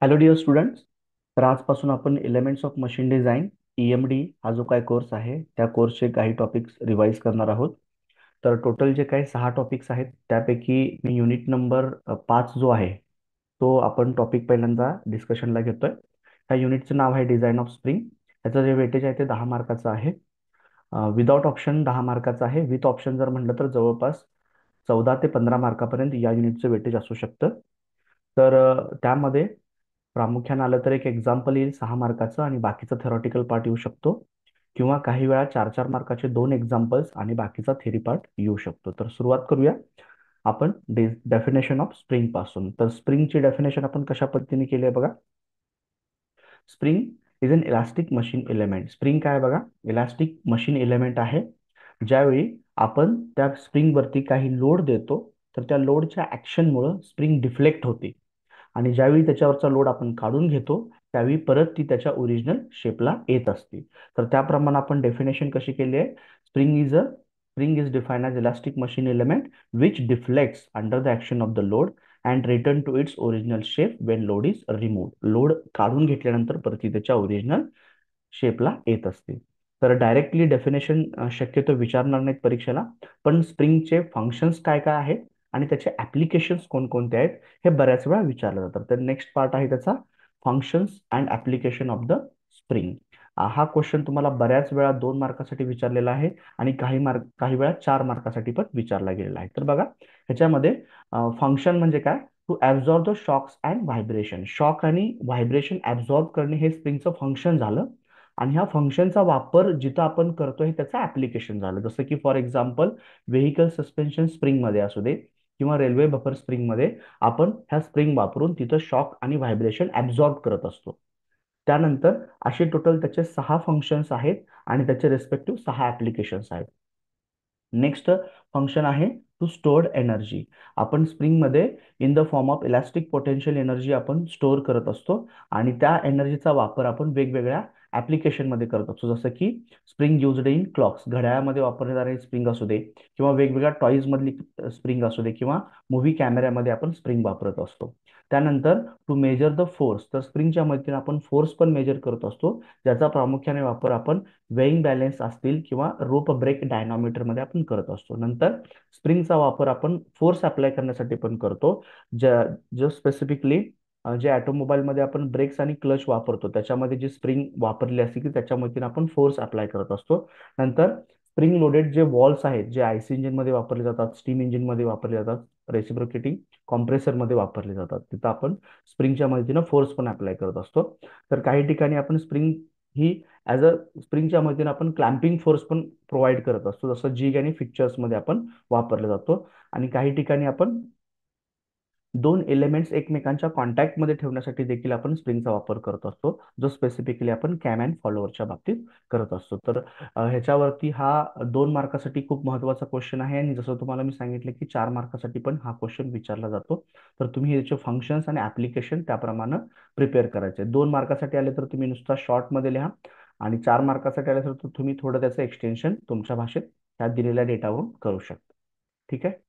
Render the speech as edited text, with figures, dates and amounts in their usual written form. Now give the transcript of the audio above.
Hello dear students. तर आजपासून आपण elements of machine design EMD हा जो काय कोर्स आहे त्या कोर्सचे काही टॉपिक्स रिवाईज करणार आहोत. तर टोटल जे काही 6 टॉपिक्स आहेत त्यापैकी मी युनिट नंबर 5 जो आहे तो आपण टॉपिक पहिल्यांदा डिस्कशनला घेतोय. ह्या युनिटचं नाव आहे डिझाईन ऑफ स्प्रिंग. ह्याचं जे वेटेज आहे ते 10 मार्काचं आहे. विदाउट ऑप्शन 10 मार्काचं आहे. विथ ऑप्शन जर म्हटलं तर जवळपास 14 ते 15 मार्कापर्यंत या युनिटचं वेटेज असू शकतं. तर त्यामध्ये प्रामुख्याने आलं तर एक एक्झाम्पल येईल 6 मार्काचं आणि बाकीचा थेरॉटिकल पार्ट येऊ शकतो, किंवा काही वेळा 4-4 मार्काचे 2 एक्झाम्पल्स आणि बाकीचा थेरी पार्ट येऊ शकतो. तर सुरुवात करूया आपण डेफिनेशन ऑफ स्प्रिंग पासून. तर स्प्रिंगची डेफिनेशन आपण कशा पद्धतीने केली आहे बघा. Spring is an elastic machine element. Spring काय आहे बघा, इलास्टिक मशीन एलिमेंट आहे. ज्यावेळी आपण त्या स्प्रिंगवरती काही लोड देतो तर त्या लोडच्या ऍक्शनमुळे स्प्रिंग डिफ्लेक्ट होते, आणि ज्यावेळी त्याच्यावरचा लोड आपण काढून घेतो त्यावेळी परत ती त्याच्या ओरिजिनल शेपला येत असते. तर त्याप्रमाणे आपण डेफिनेशन कशी केली आहे, spring is define as elastic machine element which deflects under the action of the load and return to its original shape when load is remove. Load काढून घेतल्यानंतर परत ती त्याच्या ओरिजिनल शेपला येत असते. तर डायरेक्टली डेफिनेशन शक्यतो विचारणार नाहीत परीक्षेला, पण स्प्रिंगचे फंक्शन्स काय काय आहेत आणि त्याचे ऍप्लिकेशन्स कोणकोणते आहेत हे बऱ्याच वेळा विचारलं जातं. तर नेक्स्ट पार्ट आहे त्याचा functions and application of the spring. हा क्वेश्चन तुम्हाला बऱ्याच वेळा 2 मार्कासाठी विचारलेला आहे आणि काही वेळा 4 मार्कासाठी पण विचारला गेलेला आहे. तर बघा ह्याच्यामध्ये फंक्शन म्हणजे काय, to absorb the shocks and vibration. Shock आणि व्हायब्रेशन ऍब्झॉर्ब करणे हे स्प्रिंगचं फंक्शन झालं, आणि ह्या फंक्शनचा वापर जिथं आपण करतोय त्याचं ऍप्लिकेशन झालं. जसं की फॉर एक्झाम्पल व्हेकल सस्पेन्शन स्प्रिंगमध्ये असू दे किंवा रेल्वे बफर स्प्रिंगमध्ये आपण ह्या स्प्रिंग वापरून तिथं शॉक आणि व्हायब्रेशन ऍब्झॉर्ब करत असतो. त्यानंतर असे टोटल त्याचे 6 फंक्शन्स आहेत आणि त्याचे रेस्पेक्टिव्ह 6 ऍप्लिकेशन्स आहेत. नेक्स्ट फंक्शन आहे टू स्टोर्ड एनर्जी. आपण स्प्रिंगमध्ये in the form of elastic potential energy आपण स्टोअर करत असतो, आणि त्या एनर्जीचा वापर आपण वेगवेगळ्या ऍप्लिकेशनमध्ये करत असतो. जसं की स्प्रिंग युज्ड इन क्लॉक्स, घड्याळामध्ये वापरले जाणारे स्प्रिंग असू दे, किंवा वेगवेगळ्या टॉईज मधली स्प्रिंग असू दे, किंवा मूव्ही कॅमेऱ्यामध्ये आपण स्प्रिंग वापरत असतो. त्यानंतर टू मेजर द फोर्स, तर स्प्रिंगच्या मदतीने आपण फोर्स पण मेजर करत असतो, ज्याचा प्रामुख्याने वापर आपण वेईंग बॅलेन्स असतील किंवा रोप ब्रेक डायनॉमीटरमध्ये आपण करत असतो. नंतर स्प्रिंगचा वापर आपण फोर्स अप्लाय करण्यासाठी पण करतो, ज्या जो स्पेसिफिकली जे ऑटोमोबाईलमध्ये आपण ब्रेक्स आणि क्लच वापरतो त्याच्यामध्ये जी स्प्रिंग वापरली असते की त्याच्या मदतीने आपण फोर्स अप्लाय करत असतो. नंतर स्प्रिंग लोडेड जे वॉल्स आहेत जे IC इंजिनमध्ये वापरले जातात, स्टीम इंजिनमध्ये वापरले जातात, रेसिप्रोकेटिंग कॉम्प्रेसरमध्ये वापरले जातात, तिथं आपण स्प्रिंगच्या मदतीनं फोर्स पण अप्लाय करत असतो. तर काही ठिकाणी आपण स्प्रिंग ही ॲज अ स्प्रिंगच्या मदतीने आपण क्लॅम्पिंग फोर्स पण प्रोव्हाइड करत असतो, जसं जिग आणि फिक्चर्समध्ये आपण वापरला जातो. आणि काही ठिकाणी आपण दोन एलिमेंट्स एकमेकांच्या कॉन्टॅक्टमध्ये ठेवण्यासाठी देखील आपण स्प्रिंगचा वापर करत असतो, जो स्पेसिफिकली आपण कॅम अँड फॉलोअरच्या बाबतीत करत असतो. तर ह्याच्यावरती हा 2 मार्कासाठी खूप महत्त्वाचा क्वेश्चन आहे, आणि जसं तुम्हाला मी सांगितलं की 4 मार्कासाठी पण हा क्वेश्चन विचारला जातो. तर तुम्ही याचे फंक्शन्स आणि ऍप्लिकेशन त्याप्रमाणे प्रिपेअर करायचे. 2 मार्कासाठी आले तर तुम्ही नुसता शॉर्टमध्ये लिहा, आणि 4 मार्कासाठी आले तर तुम्ही थोडं त्याचं एक्सटेन्शन तुमच्या भाषेत त्या दिलेल्या डेटावरून करू शकता. ठीक आहे.